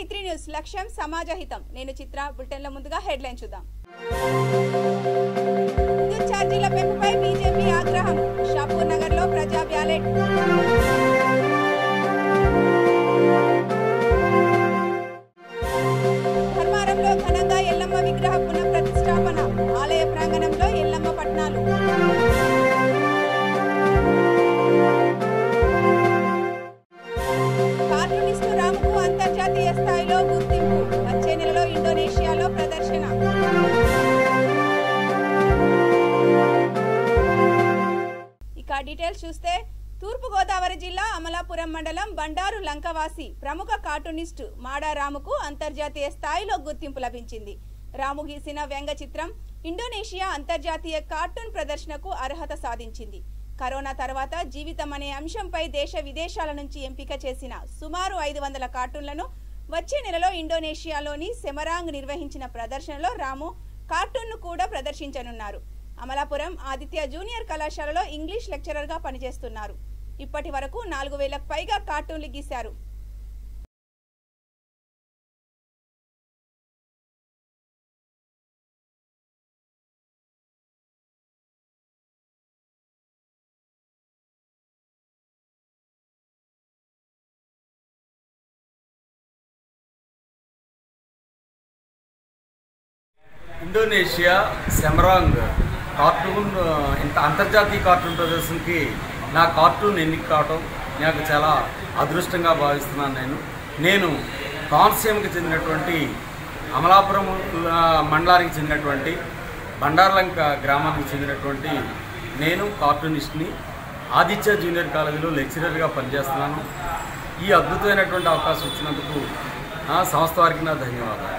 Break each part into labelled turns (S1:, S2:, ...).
S1: V3 news లక్ష్యం సమాజహితం. నేను చిత్ర. Bulletin లో ముందుగా హెడ్లైన్ చూద్దాం. విద్యుత్ ఛార్జీల పెంపుపై బీజేపీ ఆగ్రహం. షాపూర్ నగర్ లో ప్రజా బ్యాలెట్. ధర్మారంలో ఘనంగా ఎల్లమ్మ విగ్రహ పునఃప్రతిష్ఠాపన. ఆలయ ప్రాంగణంలో ఎల్లమ్మ పట్నాలు. కార్టూనిస్టు రాముకు అంతర్జాతీయ స్థాయిలో గుర్తింపు. వచ్చే నెలలో ఇండోనేషియాలో ప్రదర్శన. ఇక డీటెయిల్స్ చూస్తే తూర్పుగోదావరి జిల్లా అమలాపురం మండలం బండారు లంకవాసి ప్రముఖ కార్టూనిస్టు మాడా రాముకు అంతర్జాతీయ స్థాయిలో గుర్తింపు లభించింది. రాము గీసిన వ్యంగ్య చిత్రం ఇండోనేషియా అంతర్జాతీయ కార్టూన్ ప్రదర్శనకు అర్హత సాధించింది. కరోనా తర్వాత జీవితం అనే అంశంపై దేశ విదేశాల నుంచి ఎంపిక చేసిన సుమారు 500 కార్టూన్లను వచ్చే నెలలో ఇండోనేషియాలోని సెమరాంగ్ నిర్వహించిన ప్రదర్శనలో రాము కార్టూన్ను కూడా ప్రదర్శించనున్నారు. అమలాపురం ఆదిత్య జూనియర్ కళాశాలలో ఇంగ్లీష్ లెక్చరర్గా పనిచేస్తున్నారు. ఇప్పటి వరకు 4000కు పైగా కార్టూన్లు గీశారు.
S2: ఇండోనేషియా సెమరాంగ్ కార్టూన్ అంతర్జాతీయ కార్టూన్ ప్రదర్శనకి నా కార్టూన్ ఎన్నిక కావటం నాకు చాలా అదృష్టంగా భావిస్తున్నాను. నేను కోనసీమకి చెందినటువంటి అమలాపురం మండలానికి చెందినటువంటి బండార్లంక గ్రామానికి చెందినటువంటి నేను కార్టూనిస్ట్ని. ఆదిత్య జూనియర్ కాలేజీలో లెక్చరర్గా పనిచేస్తున్నాను. ఈ అద్భుతమైనటువంటి అవకాశం ఇచ్చినందుకు సంస్థ వారికి నా ధన్యవాదాలు.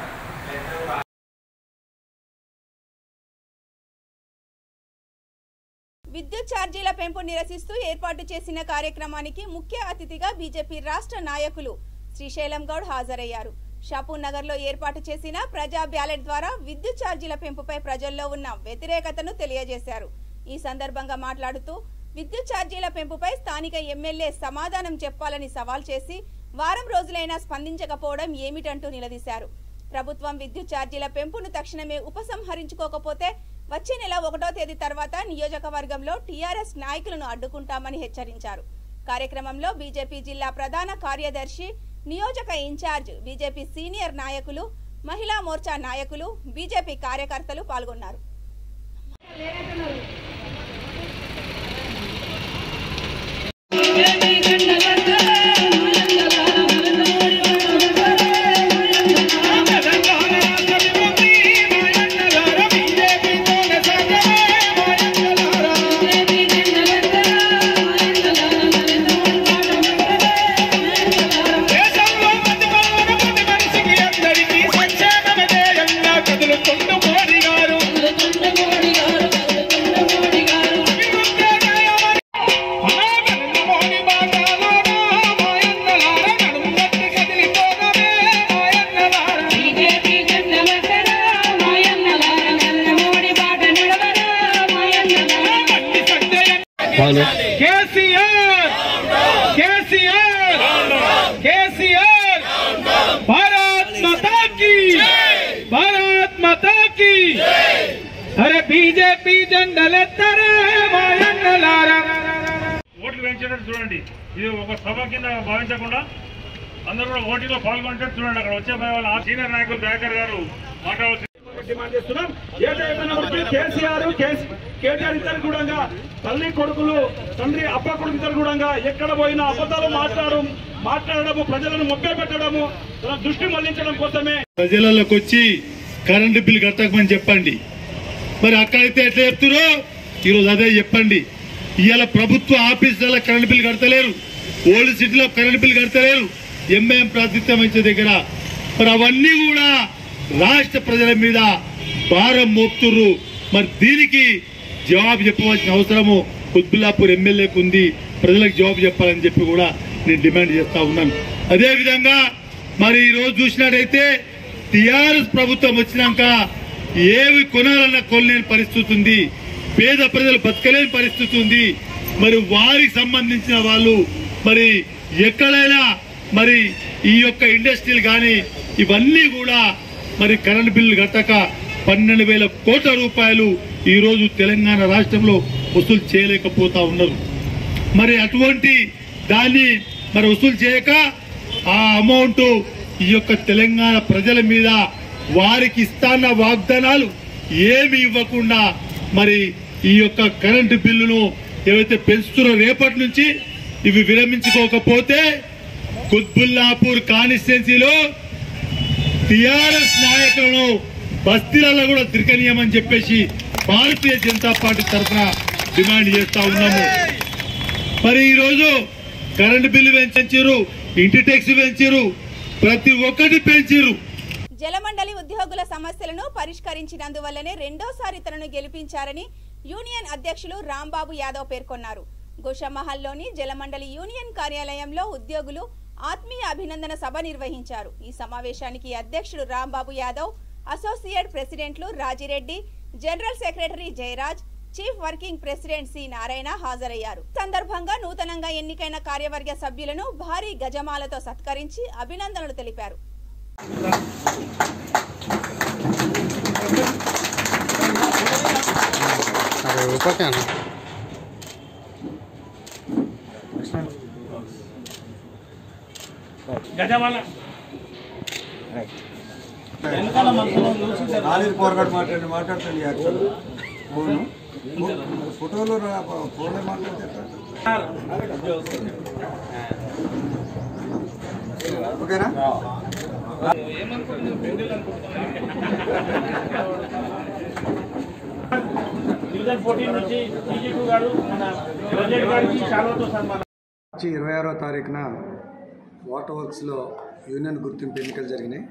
S1: విద్యుత్ ఛార్జీల పెంపు నిరసిస్తూ ఏర్పాటు చేసిన కార్యక్రమానికి ముఖ్య అతిథిగా బీజేపీ రాష్ట్ర నాయకులు శ్రీశైలం గౌడ్ హాజరయ్యారు. షాపూర్ నగర్ లో ఏర్పాటు చేసిన ప్రజా బ్యాలెట్ ద్వారా విద్యుత్ ఛార్జీల పెంపుపై ప్రజల్లో ఉన్న వ్యతిరేకతను తెలియజేశారు. ఈ సందర్భంగా మాట్లాడుతూ విద్యుత్ ఛార్జీల పెంపుపై స్థానిక ఎమ్మెల్యే సమాధానం చెప్పాలని సవాల్ చేసి వారం రోజులైనా స్పందించకపోవడం ఏమిటంటూ నిలదీశారు. ప్రభుత్వం విద్యుత్ ఛార్జీల పెంపును తక్షణమే ఉపసంహరించుకోకపోతే వచ్చే నెల 1వ తేదీ తర్వాత నియోజకవర్గంలో టీఆర్ఎస్ నాయకులను అడ్డుకుంటామని హెచ్చరించారు. కార్యక్రమంలో బీజేపీ జిల్లా ప్రధాన కార్యదర్శి, నియోజక ఇన్ఛార్జ్, బీజేపీ సీనియర్ నాయకులు, మహిళా మోర్చా నాయకులు, బీజేపీ కార్యకర్తలు పాల్గొన్నారు.
S3: भारत माता की अरे बीजेपी జెండలెత్తరే మాయన్నలారా. ఓట్లు పెంచేటట్టు చూడండి. ఇది ఒక సభ కింద భావించకుండా అందరూ కూడా ఓటిలో పాల్గొనేటట్టు చూడండి. అక్కడ వచ్చే వాళ్ళ ఆ సీనియర్ నాయకులు దయాకర్ గారు మాట్లాడాల్సి డిమాండ్ చేస్తున్నాం. ఏదైనా కేసీఆర్ కేటీఆర్ ఇద్దరు కూడా తల్లి కొడుకులు, తండ్రి అబ్బ కొడుకు ఇద్దరు కూడా ఎక్కడ పోయినా అబద్ధాలు మాట్లాడము, ప్రజలను మొక్క పెట్టడము, దృష్టి మళ్లించడం కోసమే
S4: ప్రజలలోకి వచ్చి కరెంటు బిల్లు కట్టకమని చెప్పండి. మరి అక్కడైతే ఎట్లా చెప్తారో ఈరోజు అదే చెప్పండి. ఇవాళ ప్రభుత్వ ఆఫీసులలో కరెంటు బిల్లు కడతలేరు, ఓల్డ్ సిటీలో కరెంటు బిల్లు కడతలేరు, ఎంఏఎం ప్రాతినిధ్యం ఇచ్చే దగ్గర. మరి అవన్నీ కూడా రాష్ట్ర ప్రజల మీద భారం మోపుతుర్రు. మరి దీనికి జవాబు చెప్పవలసిన అవసరము కుత్బుల్లాపూర్ ఎమ్మెల్యేకు ఉంది. ప్రజలకు జవాబు చెప్పాలని చెప్పి కూడా నేను డిమాండ్ చేస్తా ఉన్నాను. అదేవిధంగా మరి ఈ రోజు చూసినట్టయితే టీఆర్ఎస్ ప్రభుత్వం వచ్చినాక ఏవి కొనాలన్నా కొనలేని పరిస్థితి ఉంది, పేద ప్రజలు బతకలేని పరిస్థితి ఉంది. మరి వారికి సంబంధించిన వాళ్ళు మరి ఎక్కడైనా మరి ఈ యొక్క ఇండస్ట్రీలు కానీ ఇవన్నీ కూడా మరి కరెంట్ బిల్లు కట్టక 12,000 కోట్ల రూపాయలు ఈ రోజు తెలంగాణ రాష్ట్రంలో వసూలు చేయలేకపోతా ఉన్నారు. మరి అటువంటి దాన్ని మరి వసూలు చేయక ఆ అమౌంట్ ఈ యొక్క తెలంగాణ ప్రజల మీద వారికి ఇస్తాన్న వాగ్దానాలు ఏమి ఇవ్వకుండా మరి ఈ యొక్క కరెంటు బిల్లును ఏవైతే పెంచుతున్నారో రేపటి నుంచి ఇవి విరమించుకోకపోతే కుత్బుల్లాపూర్ కాన్స్టిట్యున్సీలో టిఆర్ఎస్ నాయకులను బస్తీలలో కూడా తిరగనీయమని చెప్పేసి భారతీయ జనతా పార్టీ తరఫున డిమాండ్ చేస్తా ఉన్నాము. మరి ఈరోజు కరెంటు బిల్లు పెంచారు, ఇంటి ట్యాక్స్ పెంచారు, ప్రతి ఒక్కటి పెంచారు.
S1: జలమండలి ఉద్యోగుల సమస్యలను పరిష్కరించినందువల్లనే రెండోసారి తనను గెలిపించారని యూనియన్ అధ్యక్షులు రాంబాబు యాదవ్ పేర్కొన్నారు. గోషామహల్లోని జలమండలి యూనియన్ కార్యాలయంలో ఉద్యోగులు ఆత్మీయ అభినందన సభ నిర్వహించారు. ఈ సమావేశానికి అధ్యక్షుడు రాంబాబు యాదవ్, అసోసియేట్ ప్రెసిడెంట్లు Rajireddy, general secretary Jayaraj, chief working president C Narayana హాజరయ్యారు. సందర్భంగా నూతనంగా ఎన్నికైన కార్యవర్గ సభ్యులను భారీ గజమాలతో సత్కరించి అభినందనలు తెలిపారు.
S5: మాట్లాడుతుంది ఫోటోలో ఫోన్లో మాట్లాడతారు. ఓకేనా? 26వ తారీఖున వాటర్ వర్క్స్లో యూనియన్ గుర్తింపు ఎన్నికలు జరిగినాయి.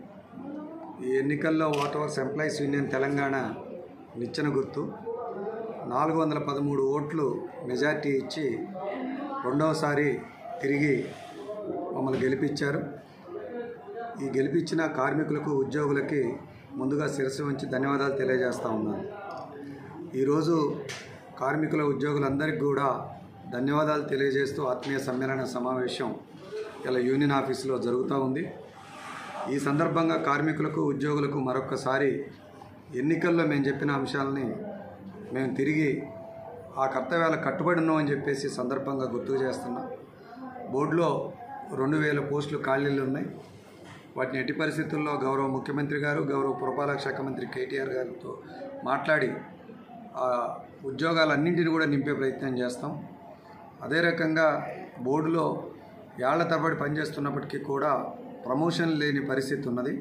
S5: ఈ ఎన్నికల్లో water works employees union Telangana నిచ్చెన గుర్తు 413 ఓట్లు మెజార్టీ ఇచ్చి రెండవసారి తిరిగి మమ్మల్ని గెలిపించారు. ఈ గెలిపించిన కార్మికులకు, ఉద్యోగులకి ముందుగా శిరస్సు వంచి ధన్యవాదాలు తెలియజేస్తూ ఉన్నాను. ఈరోజు కార్మికుల, ఉద్యోగులందరికీ కూడా ధన్యవాదాలు తెలియజేస్తూ ఆత్మీయ సమ్మేళన సమావేశం ఇలా యూనియన్ ఆఫీసులో జరుగుతూ ఉంది. ఈ సందర్భంగా కార్మికులకు, ఉద్యోగులకు మరొక్కసారి ఎన్నికల్లో మేము చెప్పిన అంశాలని మేము తిరిగి ఆ కర్తవ్యాలకు కట్టుబడి ఉన్నామని చెప్పేసి సందర్భంగా గుర్తు చేస్తున్నాం. బోర్డులో 2000 పోస్టులు ఖాళీలు ఉన్నాయి. వాటిని ఎట్టి పరిస్థితుల్లో గౌరవ ముఖ్యమంత్రి గారు, గౌరవ పురపాలక శాఖ మంత్రి కేటీఆర్ గారితో మాట్లాడి ఆ ఉద్యోగాలన్నింటినీ కూడా నింపే ప్రయత్నం చేస్తాం. అదే రకంగా బోర్డులో ఏళ్ల తరబడి పనిచేస్తున్నప్పటికీ కూడా ప్రమోషన్ లేని పరిస్థితి ఉన్నది.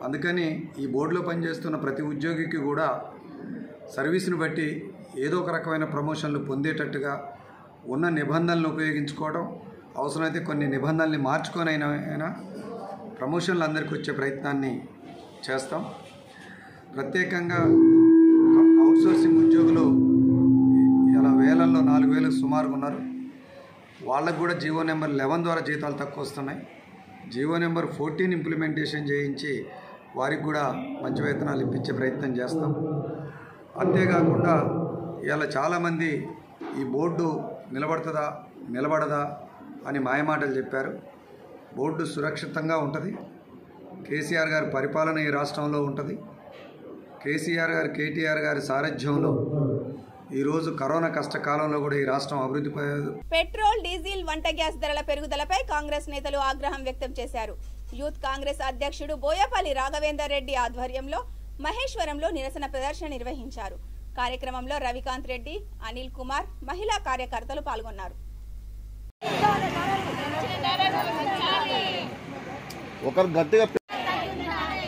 S5: అందుకని ఈ బోర్డులో పనిచేస్తున్న ప్రతి ఉద్యోగికి కూడా సర్వీస్ను బట్టి ఏదో ఒక రకమైన ప్రమోషన్లు పొందేటట్టుగా ఉన్న నిబంధనలను ఉపయోగించుకోవడం, అవసరమైతే కొన్ని నిబంధనల్ని మార్చుకొనైనా ప్రమోషన్లు అందరికీ వచ్చే ప్రయత్నాన్ని చేస్తాం. ప్రత్యేకంగా అవుట్సోర్సింగ్ ఉద్యోగులు ఇలా వేలల్లో 4,000 సుమారుగా ఉన్నారు. వాళ్ళకు కూడా జీవో నెంబర్ 11 ద్వారా జీతాలు తక్కువ వస్తున్నాయి. జీవో నెంబర్ 14 ఇంప్లిమెంటేషన్ చేయించి వారికి కూడా మంచి వేతనాలు ఇప్పించే ప్రయత్నం చేస్తాం. అంతేకాకుండా ఇలా చాలామంది ఈ బోర్డు నిలబడుతుందా నిలబడదా అని మాయమాటలు చెప్పారు. బోర్డు సురక్షితంగా ఉంటుంది. కేసీఆర్ గారి పరిపాలన ఈ రాష్ట్రంలో ఉంటుంది. కేసీఆర్ గారు, కేటీఆర్ గారి సారథ్యంలో ఈరోజు కరోనా కష్టకాలంలో కూడా ఈ రాష్ట్రం అభివృద్ధి.
S1: పెట్రోల్, డీజిల్, వంట గ్యాస్ ధరల పెరుగుదలపై కాంగ్రెస్ నేతలు ఆగ్రహం వ్యక్తం చేశారు. యూత్ కాంగ్రెస్ అధ్యక్షుడు బోయపల్లి రాఘవేందర్ రెడ్డి ఆధ్వర్యంలో మహేశ్వరంలో నిరసన ప్రదర్శన నిర్వహించారు. కార్యక్రమంలో రవికాంత్ రెడ్డి, అనిల్ కుమార్, మహిళా కార్యకర్తలు పాల్గొన్నారు.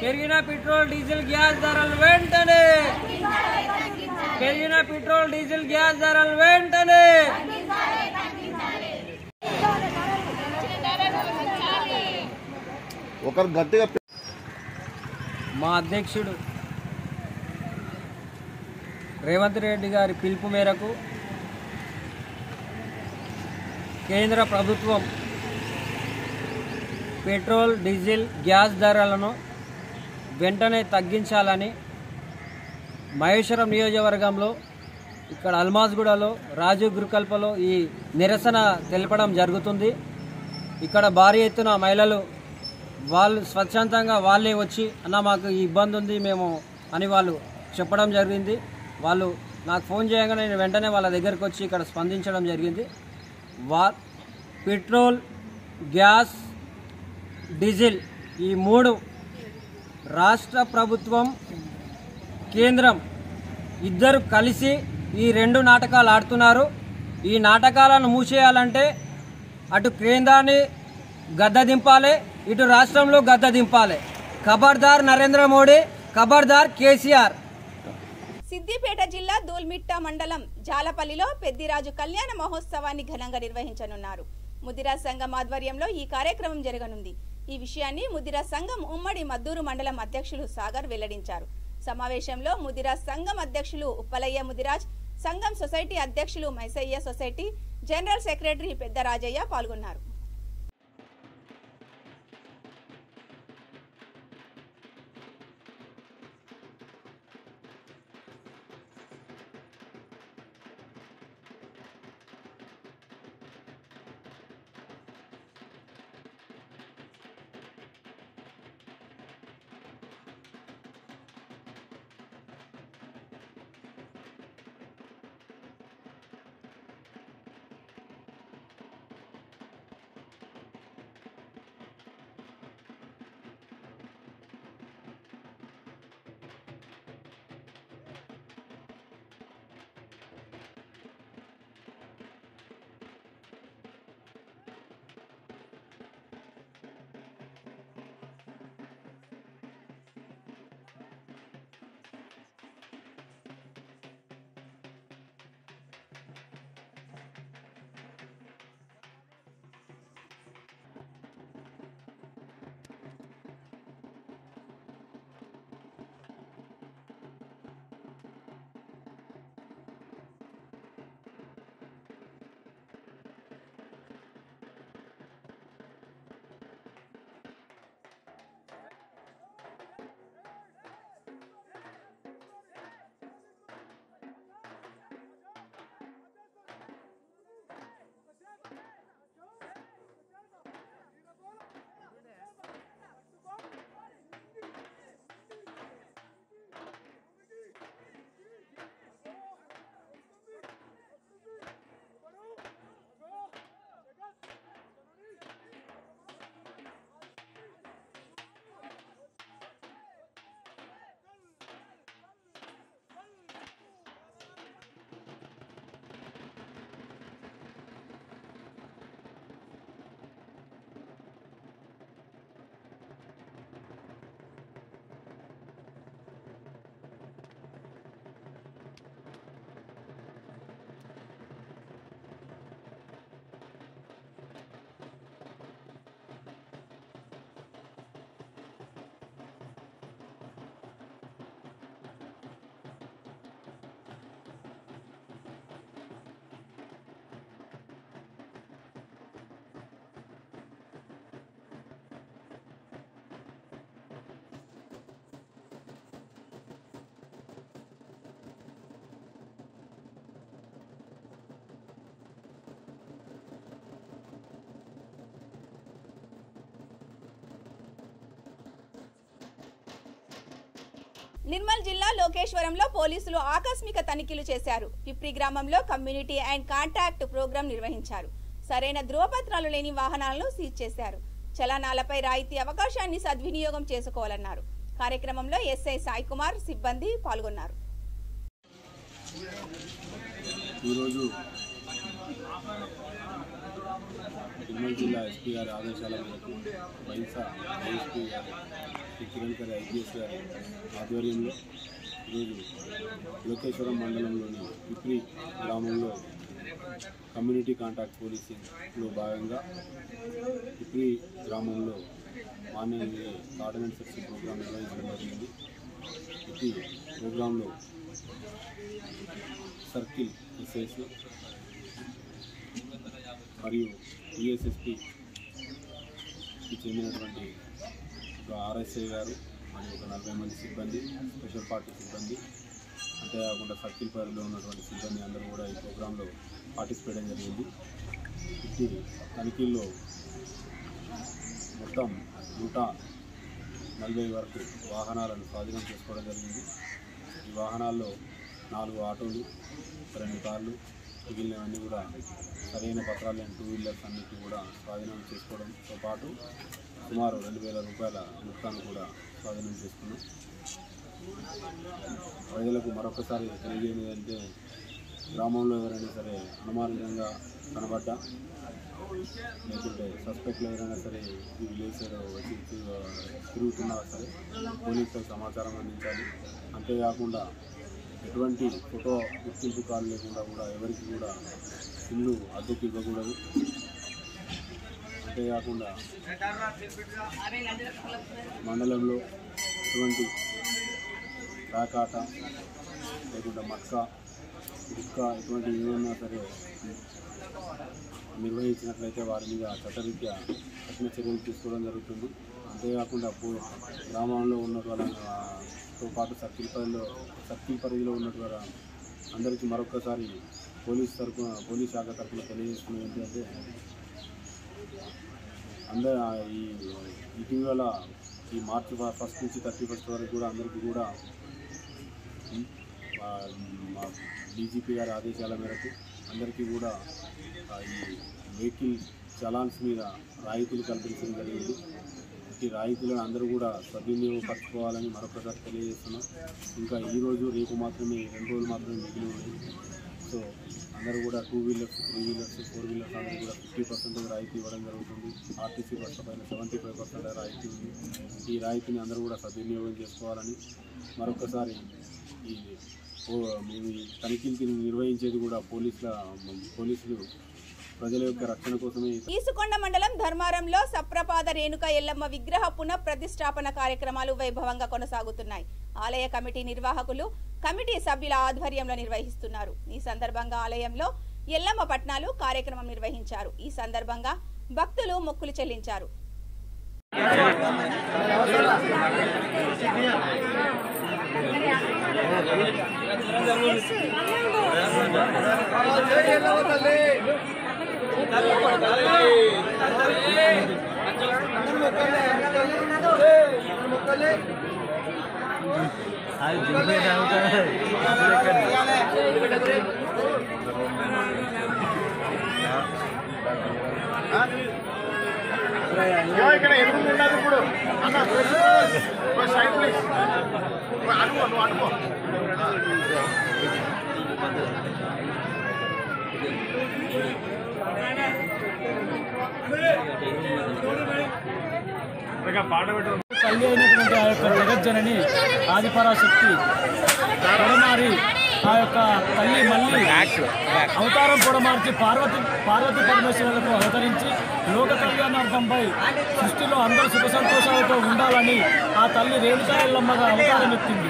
S6: పెరిగిన పెట్రోల్, డీజిల్, గ్యాస్ ధరలు వెంటనే, పెరిగిన పెట్రోల్, డీజిల్, గ్యాస్ ధరలు వెంటనే. మా అధ్యక్షుడు రేవంత్ రెడ్డి గారి పిలుపు మేరకు కేంద్ర ప్రభుత్వం పెట్రోల్, డీజిల్, గ్యాస్ ధరలను వెంటనే తగ్గించాలని మహేశ్వరం నియోజకవర్గంలో ఇక్కడ అల్మాజ్గూడలో, రాజీవ్ గురుకల్పలో ఈ నిరసన తెలపడం జరుగుతుంది. ఇక్కడ భారీ ఎత్తున మహిళలు వాళ్ళు స్వచ్ఛందంగా వాళ్ళే వచ్చి అన్న మాకు ఈ ఇబ్బంది ఉంది మేము అని వాళ్ళు చెప్పడం జరిగింది. వాళ్ళు నాకు ఫోన్ చేయగానే నేను వెంటనే వాళ్ళ దగ్గరికి వచ్చి ఇక్కడ స్పందించడం జరిగింది. పెట్రోల్, గ్యాస్, డీజిల్ ఈ 3 రాష్ట్ర ప్రభుత్వం, కేంద్రం ఇద్దరు కలిసి ఈ 2 నాటకాలు ఆడుతున్నారు. ఈ నాటకాలను మూసేయాలంటే అటు కేంద్రాన్ని గద్ద దింపాలి, ఇటు రాష్ట్రంలో గద్ద దింపాలి. ఖబర్దార్ నరేంద్ర మోడీ, ఖబర్దార్ కేసీఆర్.
S1: సిద్దిపేట జిల్లా దూల్మిట్ట మండలం జాలపల్లిలో పెద్దిరాజు కళ్యాణ మహోత్సవాన్ని ఘనంగా నిర్వహించనున్నారు. ముదిరా సంఘం ఆధ్వర్యంలో ఈ కార్యక్రమం జరగనుంది. ఈ విషయాన్ని ముదిరా సంఘం ఉమ్మడి మద్దూరు మండలం అధ్యక్షులు సాగర్ వెల్లడించారు. సమావేశంలో ముదిరా సంఘం అధ్యక్షులు ఉప్పలయ్య ముదిరాజ్, సంఘం సొసైటీ అధ్యక్షులు మైసయ్య సొసైటీ, జనరల్ సెక్రటరీ పెద్ద రాజయ్య పాల్గొన్నారు. నిర్మల్ జిల్లా లోకేశ్వరంలో పోలీసులు ఆకస్మిక తనిఖీలు చేశారు. పిప్రి గ్రామంలో కమ్యూనిటీ అండ్ కాంటాక్ట్ ప్రోగ్రాం నిర్వహించారు. సరైన ధృవపత్రాలు లేని వాహనాలను సీజ్ చేశారు. చలానాలపై రాయితీ అవకాశాన్ని సద్వినియోగం చేసుకోవాలన్నారు. కార్యక్రమంలో ఎస్ఐ సాయి కుమార్, సిబ్బంది పాల్గొన్నారు.
S7: ఈరోజు నిర్మల్ జిల్లా ఎస్పీ గారి ఆదేశాల మేరకు బైసా ఎస్పీ గారు కిరణ్ కర్ ఐపీఎస్ గారి ఆధ్వర్యంలో ఈరోజు లోకేశ్వరం మండలంలోని పిప్రి గ్రామంలో కమ్యూనిటీ కాంటాక్ట్ పోలీసింగ్లో భాగంగా పిప్రి గ్రామంలో మార్నింగ్ ఆర్డినెన్స్ సెక్షన్ ప్రోగ్రాం నిర్వహించడం జరిగింది. ఈ ప్రోగ్రాంలో సర్కిల్ ఎస్ఐస్ మరియు టీఎస్ఎస్పీకి చెందినటువంటి ఒక ఆర్ఎస్ఐ గారు మరియు ఒక 40 మంది సిబ్బంది, స్పెషల్ పార్టీ సిబ్బంది, అంతేకాకుండా సర్కిల్ పరిధిలో ఉన్నటువంటి సిబ్బంది అందరూ కూడా ఈ ప్రోగ్రాంలో పార్టిసిపేట్ చేయడం జరిగింది. ఈ తనిఖీల్లో మొత్తం 140 వరకు వాహనాలను స్వాధీనం చేసుకోవడం జరిగింది. ఈ వాహనాల్లో 4 ఆటోలు, 2 కార్లు, మిగిలినవన్నీ కూడా సరైన పత్రాలు లేని 2 వీలర్స్ అన్నిటి కూడా స్వాధీనం చేసుకోవడంతో పాటు సుమారు 2,000 రూపాయల మొత్తాన్ని కూడా స్వాధీనం చేసుకున్నాం. ప్రజలకు మరొకసారి తెలియజేయడం ఏంటంటే గ్రామంలో ఎవరైనా సరే అనుమానంగా కనబడ్డా లేకుంటే సస్పెక్ట్లు ఎవరైనా సరే ఈ విలేజ్ వచ్చి తిరుగుతున్నా సరే పోలీసులకు సమాచారం అందించాలి. అంతేకాకుండా ఎటువంటి ఫోటో గుర్తింపు కార్డు లేకుండా కూడా ఎవరికి కూడా ఇల్లు అద్దెకు ఇవ్వకూడదు. అంతేకాకుండా మండలంలో ఎటువంటి రాకాట లేకుండా మట్కా గుట్కా ఎటువంటి ఏమన్నా సరే నిర్వహించినట్లయితే వారి మీద చట్టరీత్యా కఠిన చర్యలు తీసుకోవడం జరుగుతుంది. అంతేకాకుండా గ్రామంలో ఉన్న వాళ్ళతో పాటు సర్కిల్ పరిధిలో ఉన్నటువంటి అందరికీ మరొకసారి పోలీస్ శాఖ తరఫున తెలియజేస్తున్నది ఏంటంటే ఇటీవల ఈ మార్చి 1 నుంచి 31 వరకు కూడా అందరికీ కూడా మా డీజీపీ గారి ఆదేశాల మేరకు అందరికీ కూడా ఈ వెహికల్ చలాన్స్ మీద రాయితీలు కల్పించడం జరిగింది. ఈ రాయితీలను అందరూ కూడా సద్వినియోగపరచుకోవాలని మరొకసారి తెలియజేస్తున్నాం. ఇంకా ఈరోజు రేపు మాత్రమే 2 రోజులు మాత్రమే మిగిలి ఉన్నాయి. సో అందరూ కూడా 2 వీలర్స్, 3 వీలర్స్, 4 వీలర్స్ అందరూ కూడా 50% రాయితీ ఇవ్వడం జరుగుతుంది. ఆర్టీసీ బస్సుల పైన 75% రాయితీ ఉంది. ఈ రాయితీని అందరూ కూడా సద్వినియోగం చేసుకోవాలని మరొకసారి మేము ఈ తనిఖీలు నిర్వహించేది కూడా పోలీసులు ప్రజల యొక్క రక్షణ కోసమే.
S1: ఈసుకొండ మండలం ధర్మారంలో సప్రపాద రేణుక ఎల్లమ్మ విగ్రహ పునః ప్రతిష్టాపన కార్యక్రమాలు వైభవంగా కొనసాగుతున్నాయి. ఆలయ కమిటీ నిర్వాహకులు కమిటీ సభ్యుల ఆధ్వర్యంలో నిర్వహిస్తున్నారు. ఈ సందర్భంగా ఆలయంలో ఎల్లమ్మ పట్నాలు కార్యక్రమం నిర్వహించారు. ఈ సందర్భంగా భక్తులు మొక్కులు చెల్లించారు.
S8: ఇక్కడ ఎదురు ఉండదు ఇప్పుడు అన్న సైడ్ ప్లీజ్ అనుకో
S9: తల్లి అయినటువంటి ఆ యొక్క జగజ్జనని ఆదిపరాశక్తి పొడమారి ఆ యొక్క తల్లి మళ్ళీ అవతారం పొడమార్చి పార్వతి పరమేశ్వరులకు అవతరించి లోక కళ్యాణార్థంపై సృష్టిలో అందరూ సుఖ సంతోషాలతో ఉండాలని ఆ తల్లి రేణుకా ఎల్లమ్మగా అవతారం ఎత్తింది.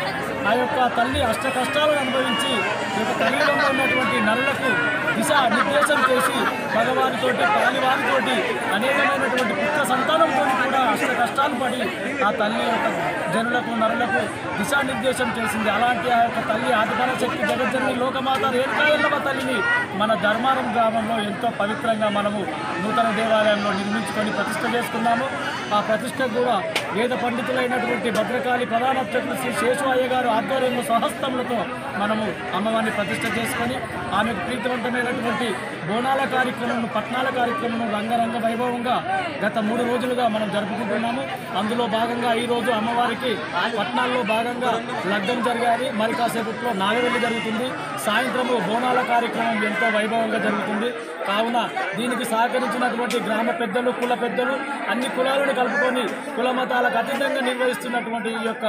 S9: ఆ యొక్క తల్లి అష్ట కష్టాలను అనుభవించి ఈ యొక్క కలియుగంలో ఉన్నటువంటి నరులకు దిశ నిర్దేశం చేసి భగవానితోటి పాలివారితోటి అనేకమైనటువంటి పుత్ర సంతానంతో కూడా అష్ట కష్టాలు పడి ఆ తల్లి యొక్క జనులకు నరులకు దిశానిర్దేశం చేసింది. అలాంటి ఆ యొక్క తల్లి ఆదిపరాశక్తి జగజ్జనని లోకమాత రేణుకా ఎల్లమ్మ తల్లిని మన ధర్మారం గ్రామంలో ఎంతో పవిత్రంగా మనము నూతన దేవాలయంలో నిర్మించుకొని ప్రతిష్ఠ చేసుకున్నాము. ఆ ప్రతిష్ఠ కూడా వేద పండితులైనటువంటి భద్రకాళి ప్రధాన అర్చకులు శ్రీ శేషవయ్య గారు ఆధ్వర్యంలో స్వహస్తములతో మనము అమ్మవారిని ప్రతిష్ఠ చేసుకొని ఆమెకు ప్రీతివంతమైనటువంటి బోనాల కార్యక్రమం, పట్నాల కార్యక్రమం రంగరంగ వైభవంగా గత 3 రోజులుగా మనం జరుపుకుంటున్నాము. అందులో భాగంగా ఈరోజు అమ్మవారికి పట్నాల్లో భాగంగా లగ్నం జరిగాయి. మరి కాసేపట్లో నాగవెల్లి జరుగుతుంది. సాయంత్రము బోనాల కార్యక్రమం ఎంతో వైభవంగా జరుగుతుంది. కావున దీనికి సహకరించినటువంటి గ్రామ పెద్దలు, కుల పెద్దలు, అన్ని కులాలను కలుపుకొని కుల మతాలకు అతీతంగా నిర్వహిస్తున్నటువంటి ఈ యొక్క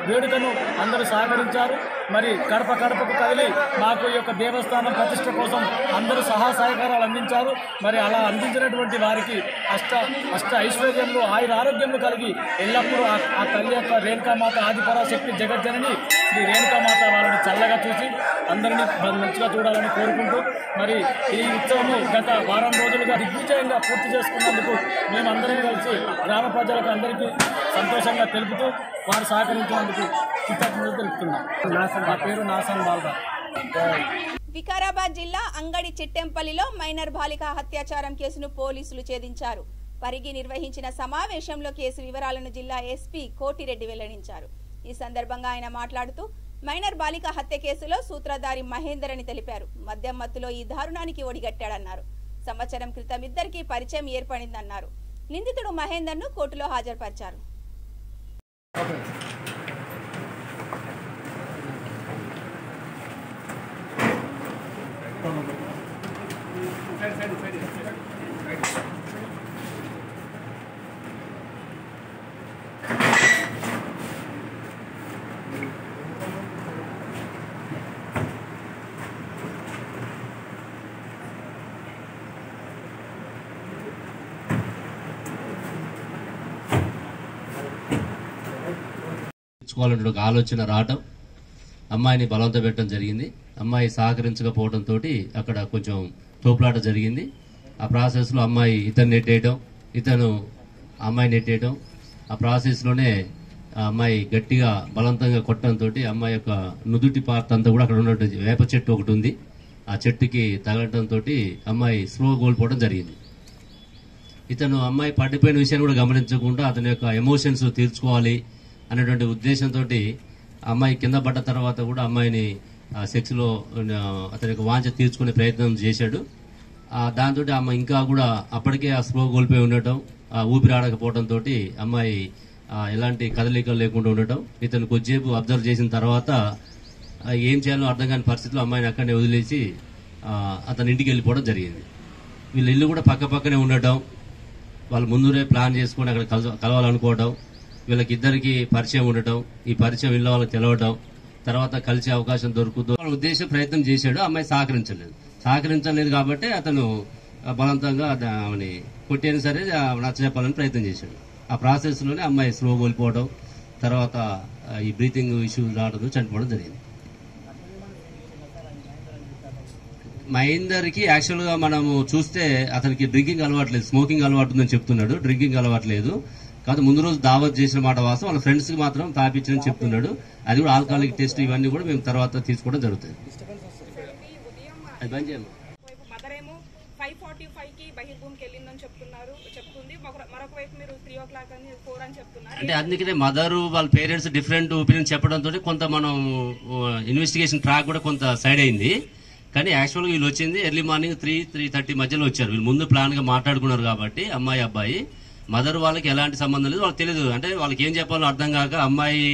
S9: వేడుకను అందరూ సహకరించారు. మరి కడపకు కదిలి మాకు ఈ యొక్క దేవస్థానం ప్రతిష్ట కోసం అందరూ సహకారాలు అందించారు. మరి అలా అందించినటువంటి వారికి అష్ట ఐశ్వర్యంలో ఆరోగ్యంలో కలిగి ఎల్లప్పుడూ ఆ తల్లి యొక్క రేణుకామాత ఆదిపరాశక్తి జగజ్జనని శ్రీ రేణుకామాత వాళ్ళని చల్లగా చూసి అందరినీ మంచిగా చూడాలని కోరుకుంటూ మరి ఈ ఉత్సవము గత వారం రోజులుగా దిగ్విజయంగా పూర్తి చేసుకున్నందుకు మేమందరం కలిసి గ్రామ ప్రజలకు అందరికీ సంతోషంగా తెలుపుతూ వారు సహకరించినందుకు కృతజ్ఞతలు తెలుపుతున్నాం. నా పేరు నాసన్ బాల్గా.
S1: వికారాబాద్ జిల్లా అంగడి చిట్టెంపల్లిలో మైనర్ బాలిక అత్యాచారం కేసును పోలీసులు ఛేదించారు. పరిగి నిర్వహించిన సమావేశంలో కేసు వివరాలను జిల్లా ఎస్పీ కోటిరెడ్డి వెల్లడించారు. ఈ సందర్భంగా ఆయన మాట్లాడుతూ మైనర్ బాలిక హత్య కేసులో సూత్రధారి మహేందర్ అని తెలిపారు. మద్యం మత్తులో ఈ దారుణానికి ఒడిగట్టాడన్నారు. సంవత్సరం క్రితం ఇద్దరికి పరిచయం ఏర్పడిందన్నారు. నిందితుడు మహేందర్ ను కోర్టులో హాజరుపరిచారు.
S10: తెచ్చుకోవాలంటే ఒక ఆలోచన రావటం, అమ్మాయిని బలవంత పెట్టడం జరిగింది. అమ్మాయి సహకరించకపోవడంతో అక్కడ కొంచెం తోపులాట జరిగింది. ఆ ప్రాసెస్లో అమ్మాయి ఇతను నెట్టేయడం, ఇతను అమ్మాయి నెట్టేయడం, ఆ ప్రాసెస్లోనే ఆ అమ్మాయి గట్టిగా బలవంతంగా కొట్టడంతో అమ్మాయి యొక్క నుదుటి పార్ట్ అంతా కూడా అక్కడ ఉన్నట్టు వేప చెట్టు ఒకటి ఉంది, ఆ చెట్టుకి తగలటంతో అమ్మాయి స్లో కోల్పోవడం జరిగింది. ఇతను అమ్మాయి పడిపోయిన విషయాన్ని కూడా గమనించకుండా అతని యొక్క ఎమోషన్స్ తీర్చుకోవాలి అనేటువంటి ఉద్దేశంతో అమ్మాయి కింద పడ్డ తర్వాత కూడా అమ్మాయిని సెక్స్ లో అతని యొక్క వాంఛ తీర్చుకునే ప్రయత్నం చేశాడు. దాంతో అమ్మాయి ఇంకా కూడా అప్పటికే ఆ స్లో కోల్పోయి ఉండటం, ఊపిరాడకపోవడంతో అమ్మాయి ఎలాంటి కదలికలు లేకుండా ఉండటం, ఇతను కొద్దిసేపు అబ్జర్వ్ చేసిన తర్వాత ఏం చేయాలో అర్థం కాని పరిస్థితిలో అమ్మాయిని అక్కడనే వదిలేసి అతని ఇంటికి వెళ్ళిపోవడం జరిగింది. వీళ్ళ ఇల్లు కూడా పక్క పక్కనే ఉండటం, వాళ్ళు ముందునే ప్లాన్ చేసుకుని అక్కడ కలవాలనుకోవడం, వీళ్ళకిద్దరికి పరిచయం ఉండటం, ఈ పరిచయం ఇళ్ళ వాళ్ళకి తెలవడం, తర్వాత కలిసే అవకాశం దొరుకుతుందో ఉద్దేశం ప్రయత్నం చేశాడు. అమ్మాయి సహకరించలేదు కాబట్టి అతను బలవంతంగా ఆమెని కొట్టేనా సరే నచ్చజెప్పాలని ప్రయత్నం చేశాడు. ఆ ప్రాసెస్ లోనే అమ్మాయి స్లో కోల్పోవడం, తర్వాత ఈ బ్రీతింగ్ ఇష్యూస్ రావడం, చనిపోవడం జరిగింది. మహేందర్ కి యాక్చువల్ గా మనము చూస్తే అతనికి డ్రింకింగ్ అలవాట్లేదు, స్మోకింగ్ అలవాటు ఉందని చెప్తున్నాడు. డ్రింకింగ్ అలవాట్లేదు కాదు, ముందు రోజు దావత్ చేసిన మాట వాస్తవం, వాళ్ళ ఫ్రెండ్స్ కి మాత్రం తాపించని చెప్తున్నాడు. అది కూడా ఆల్కహాలిక్ టెస్ట్ ఇవన్నీ కూడా మేము తర్వాత తీసుకోవడం జరుగుతుంది. అది బంద్ చేయాలి.
S11: మదరేమో 5:45కి బహిర్భూమికి వెళ్ళిందని చెప్తుంది, మరొక వైపు మీరు 3 o'clock అని 4 అని చెప్తున్నారు.
S10: అంటే అందుకనే మదర్ వాళ్ళ పేరెంట్స్ డిఫరెంట్ ఒపీనియన్ చెప్పడంతో కొంత మనం ఇన్వెస్టిగేషన్ ట్రాక్ కూడా కొంత సైడ్ అయింది. కానీ యాక్చువల్గా వీళ్ళు వచ్చింది ఎర్లీ మార్నింగ్ 3-3:30 మధ్యలో వచ్చారు. వీళ్ళు ముందు ప్లాన్ గా మాట్లాడుకున్నారు కాబట్టి అమ్మాయి అబ్బాయి, మదర్ వాళ్ళకి ఎలాంటి సంబంధం లేదు, వాళ్ళకి తెలియదు. అంటే వాళ్ళకి ఏం చెప్పాలో అర్థం కాక అమ్మాయి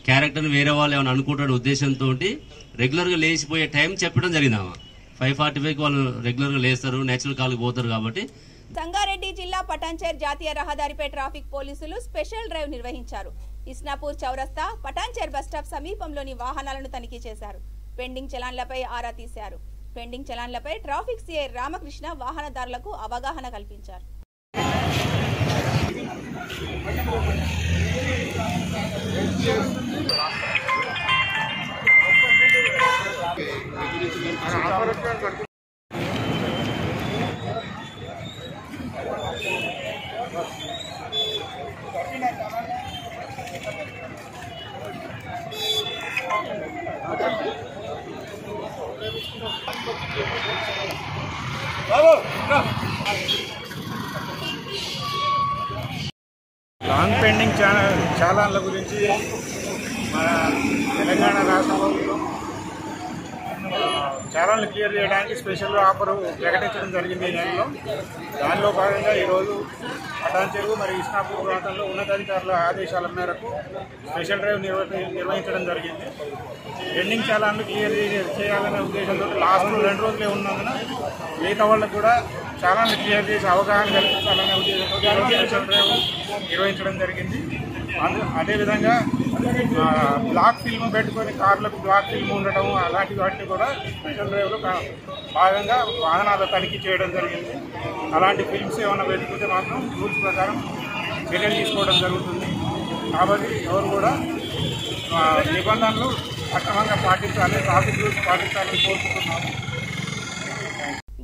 S10: క్యారెక్టర్ వేరే వాళ్ళు ఏమైనా అనుకుంటాడు ఉద్దేశంతో రెగ్యులర్ గా లేచిపోయే టైం చెప్పడం జరిగింది. 5:45కి వాళ్ళు రెగ్యులర్ గా లేస్తారు, నేచురల్ కాల్కి పోతారు కాబట్టి.
S1: సంగారెడ్డి జిల్లా పటాన్చేర్ జాతీయ రహదారిపై ట్రాఫిక్ పోలీసులు స్పెషల్ డ్రైవ్ నిర్వహించారు. ఇస్నాపూర్ చౌరస్తా, పటాన్చేర్ బస్టాప్ సమీపంలోని వాహనాలను తనిఖీ చేశారు. పెండింగ్ చలాన్లపై ఆరా తీశారు. పెండింగ్ చలాన్లపై ట్రాఫిక్ సిఐ రామకృష్ణ వాహనదారులకు అవగాహన కల్పించారు.
S8: లాంగ్ పెండింగ్ చాలాన్ల గురించి మన తెలంగాణ రాష్ట్ర ప్రభుత్వం చాలాన్లు క్లియర్ చేయడానికి స్పెషల్ ఆఫర్ ప్రకటించడం జరిగింది ఈ నెలలో. దానిలో భాగంగా ఈరోజు పటాన్చెరు మరియు ఇస్నాపూర్ ప్రాంతంలో ఉన్నతాధికారుల ఆదేశాల మేరకు స్పెషల్ డ్రైవ్ నిర్వహించడం జరిగింది. పెండింగ్ చాలాన్లు క్లియర్ చేయాలనే ఉద్దేశంతో లాస్ట్ 2 రోజులే ఉన్నందున మిగతా వాళ్ళకు కూడా చాలాన్లు క్లియర్ చేసి అవగాహన కల్పించాలనే ఉద్దేశంతో స్పెషల్ డ్రైవ్ నిర్వహించడం జరిగింది. అదేవిధంగా బ్లాక్ ఫిల్మ్ పెట్టుకొని కార్లకు బ్లాక్ ఫిల్మ్ ఉండటం అలాంటి వాటిని కూడా స్పెషల్ డ్రైవ్లో భాగంగా వాహనాల తనిఖీ చేయడం జరిగింది. అలాంటి ఫిల్మ్స్ ఏమైనా పెట్టుకుంటే మాత్రం రూల్స్ ప్రకారం చర్యలు తీసుకోవడం జరుగుతుంది. కాబట్టి ఎవరు కూడా నిబంధనలు సక్రమంగా పాటించాలి, ట్రాఫిక్ రూల్స్ పాటించాలని కోరుకుంటున్నాము.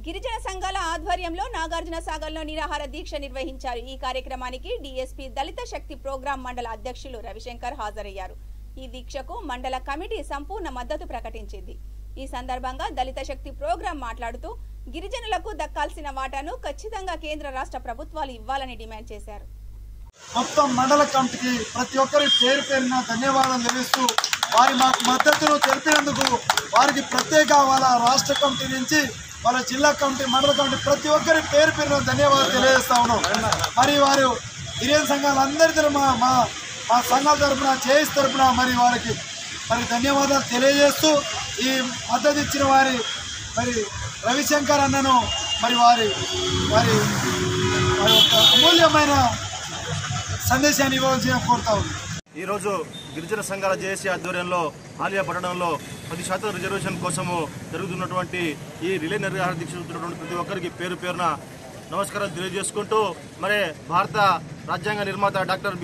S1: గిరిజన సంఘాల ఆధ్వర్యంలో నాగార్జున సాగర్లో నిరాహార దీక్ష నిర్వహించారు. ఈ కార్యక్రమానికి డీఎస్పీ దళిత శక్తి ప్రోగ్రాం మండల అధ్యక్షులు రవిశంకర్ హాజరయ్యారు. ఈ దీక్షకు మండల కమిటీ సంపూర్ణ మద్దతు ప్రకటించింది. ఈ సందర్భంగా దళిత శక్తి ప్రోగ్రాం మాట్లాడుతూ గిరిజనులకు దక్కాల్సిన వాటాను ఖచ్చితంగా కేంద్ర రాష్ట్ర ప్రభుత్వాలు ఇవ్వాలని డిమాండ్ చేశారు.
S12: మొత్తం మండల కమిటీకి ప్రతి ఒక్కరి పేరు పేరున ధన్యవాదాలు తెలుస్తూ వారి మాకు మద్దతును తెలిపినందుకు వారికి ప్రత్యేక వాళ్ళ రాష్ట్ర కమిటీ నుంచి వాళ్ళ జిల్లా కమిటీ మండల కమిటీ ప్రతి ఒక్కరి పేరు పేరున ధన్యవాదాలు తెలియజేస్తా ఉన్నాం. మరి వారు గిరిజన సంఘాలందరి తరఫున మా సంఘాల తరఫున చేయిస్ తరఫున మరి వారికి మరి ధన్యవాదాలు తెలియజేస్తూ ఈ మద్దతు ఇచ్చిన వారి మరి రవిశంకర్ అన్నను మరి వారి వారి వారి అమూల్యమైన సందేశాన్ని ఇవ్వాల్సిన కోరుతా ఉంది.
S13: ఈరోజు గిరిజన సంఘాల జేఏసీ ఆధ్వర్యంలో ఆలియా పట్టణంలో 10% రిజర్వేషన్ కోసము జరుగుతున్నటువంటి ఈ రిలే నిరాహార దీక్ష చూస్తున్నటువంటి ప్రతి ఒక్కరికి పేరు పేరున నమస్కారం తెలియజేసుకుంటూ మరి భారత రాజ్యాంగ నిర్మాత డాక్టర్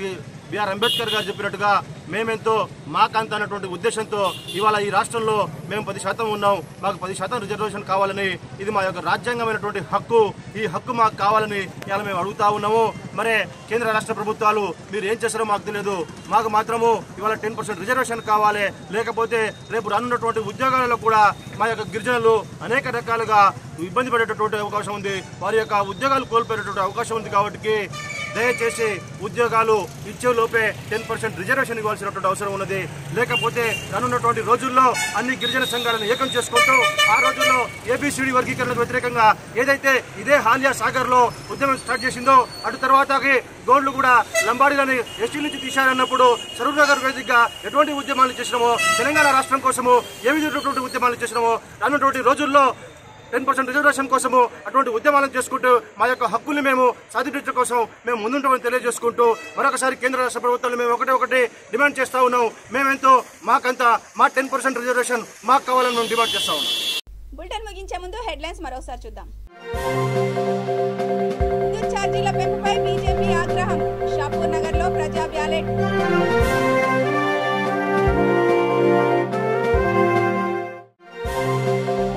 S13: బిఆర్ అంబేద్కర్ గారు చెప్పినట్టుగా మేమెంతో మాకంత అన్నటువంటి ఉద్దేశంతో ఇవాళ ఈ రాష్ట్రంలో మేము 10% ఉన్నాం, మాకు 10% రిజర్వేషన్ కావాలని, ఇది మా యొక్క రాజ్యాంగమైనటువంటి హక్కు, ఈ హక్కు మాకు కావాలని ఇవాళ మేము అడుగుతా ఉన్నాము. మరి కేంద్ర రాష్ట్ర ప్రభుత్వాలు మీరు ఏం చేస్తారో మాకు తెలియదు, మాకు మాత్రము ఇవాళ 10% రిజర్వేషన్ కావాలి, లేకపోతే రేపు రానున్నటువంటి ఉద్యోగాలలో కూడా మా యొక్క గిరిజనులు అనేక రకాలుగా ఇబ్బంది పడేటటువంటి అవకాశం ఉంది, వారి యొక్క ఉద్యోగాలు కోల్పోయేటటువంటి అవకాశం ఉంది. కాబట్టి దయచేసి ఉద్యోగాలు ఇచ్చే లోపే 10% రిజర్వేషన్ ఇవ్వాల్సినటువంటి అవసరం ఉన్నది. లేకపోతే రానున్నటువంటి రోజుల్లో అన్ని గిరిజన సంఘాలను ఏకం చేసుకుంటూ ఆ రోజుల్లో ఏబిసిడి వర్గీకరణకు వ్యతిరేకంగా ఏదైతే ఇదే హాలియా సాగర్లో ఉద్యమం స్టార్ట్ చేసిందో, అటు తర్వాతకి గోండ్లు కూడా లంబాడీలని ఎస్టీ నుంచి తీశారన్నప్పుడు సరూర్నగర్ వేదికగా ఎటువంటి ఉద్యమాలు చేసినామో, తెలంగాణ రాష్ట్రం కోసము ఏ విధమైనటువంటి ఉద్యమాలు చేసినామో, రానున్నటువంటి రోజుల్లో 10% రిజర్వేషన్ కోసము అటువంటి ఉద్యమాలను చేసుకుంటూ మా యొక్క హక్కుల్ని మేము సాధించడం కోసం మేము ముందుంటామని తెలియజేసుకుంటూ మరొకసారి కేంద్ర రాష్ట్ర ప్రభుత్వాలు మేము ఒకటే డిమాండ్ చేస్తా ఉన్నాం. మేమెంతో మాకంతా మా 10% రిజర్వేషన్ మాకు కావాలని మేము డిమాండ్ చేస్తా ఉన్నాం.
S1: బులెటిన్ ముగించే ముందు హెడ్లైన్స్ మరోసారి చూద్దాం. విద్యుత్ ఛార్జీల పెంపుపై బీజేపీ ఆగ్రహం, షాపూర్ నగర్ లో ప్రజా బ్యాలెట్.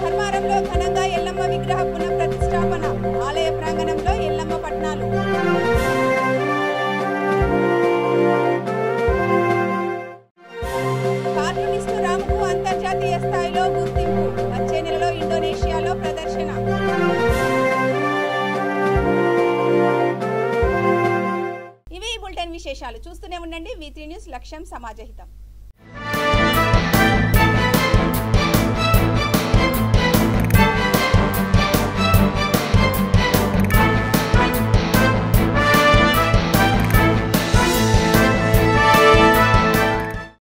S1: ధర్మారంలో ఘనంగా ఎల్లమ్మ విగ్రహ పునఃప్రతిష్ఠాపన, ఆలయ ప్రాంగణంలో ఎల్లమ్మ పట్నాలు. కార్టూనిస్టు రాముకు అంతర్జాతీయ స్థాయిలో గుర్తింపు, వచ్చే నెలలో ఇండోనేషియాలో ప్రదర్శన. ఇవి ఈ బులెటిన్ విశేషాలు. చూస్తూనే ఉండండి V3 న్యూస్, లక్ష్యం సమాజహితం.